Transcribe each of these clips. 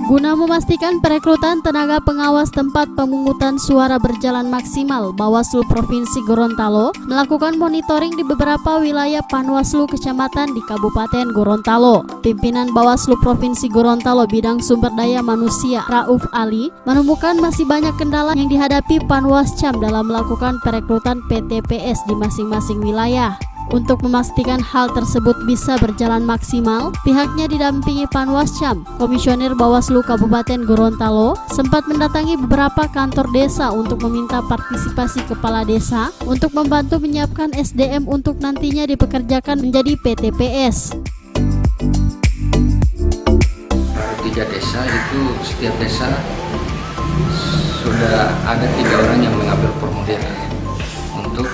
Guna memastikan perekrutan tenaga pengawas tempat pemungutan suara berjalan maksimal, Bawaslu Provinsi Gorontalo melakukan monitoring di beberapa wilayah Panwaslu Kecamatan di Kabupaten Gorontalo. Pimpinan Bawaslu Provinsi Gorontalo Bidang Sumber Daya Manusia Rauf Ali menemukan masih banyak kendala yang dihadapi Panwascam dalam melakukan perekrutan PTPS di masing-masing wilayah. Untuk memastikan hal tersebut bisa berjalan maksimal, pihaknya didampingi Panwascam, Komisioner Bawaslu Kabupaten Gorontalo sempat mendatangi beberapa kantor desa untuk meminta partisipasi kepala desa untuk membantu menyiapkan SDM untuk nantinya dipekerjakan menjadi PTPS. Baru 3 desa itu, setiap desa sudah ada 3 orang yang mengambil formulir untuk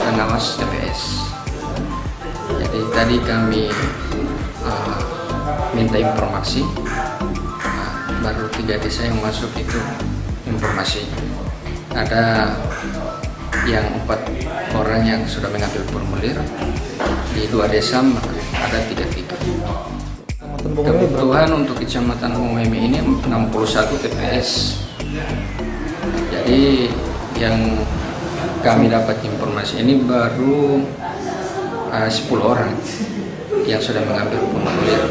pengawas TPS. Jadi tadi kami minta informasi, baru 3 desa yang masuk itu informasi. Ada yang 4 orang yang sudah mengambil formulir, di 2 desa ada 33. Kebutuhan untuk Kecamatan UMM ini 61 TPS. Jadi yang kami dapat informasi ini baru 10 orang yang sudah mengambil formulir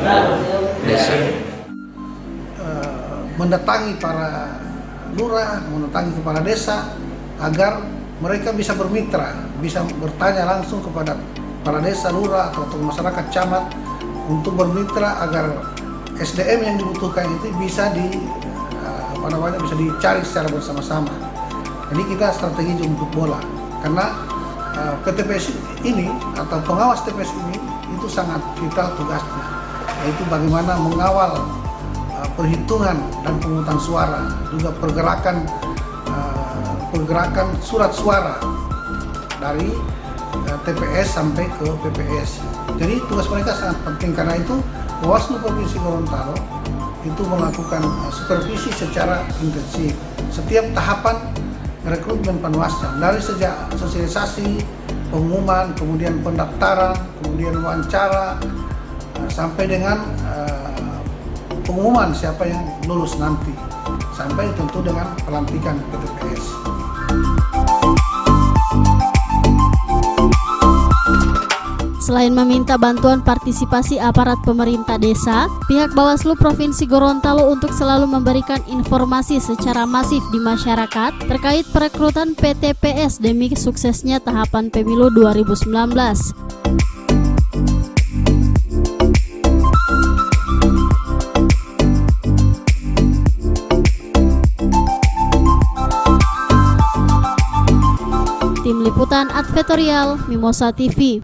di desa. Mendatangi para lurah, mendatangi kepala desa agar mereka bisa bermitra, bisa bertanya langsung kepada para desa, lurah atau masyarakat camat untuk bermitra agar SDM yang dibutuhkan itu bisa bisa dicari secara bersama-sama. Jadi kita strategi jemput bola, karena PTPS ini atau pengawas TPS ini itu sangat vital tugasnya, yaitu bagaimana mengawal perhitungan dan pemungutan suara, juga pergerakan surat suara dari TPS sampai ke PPS. Jadi tugas mereka sangat penting, karena itu Bawaslu Provinsi Gorontalo itu melakukan supervisi secara intensif setiap tahapan rekrutmen Panwascam, dari sejak sosialisasi, pengumuman, kemudian pendaftaran, kemudian wawancara, sampai dengan pengumuman siapa yang lulus nanti, sampai tentu dengan pelantikan PTPS. Selain meminta bantuan partisipasi aparat pemerintah desa, pihak Bawaslu Provinsi Gorontalo untuk selalu memberikan informasi secara masif di masyarakat terkait perekrutan PTPS demi suksesnya tahapan Pemilu 2019. Tim Liputan Advertorial Mimosa TV.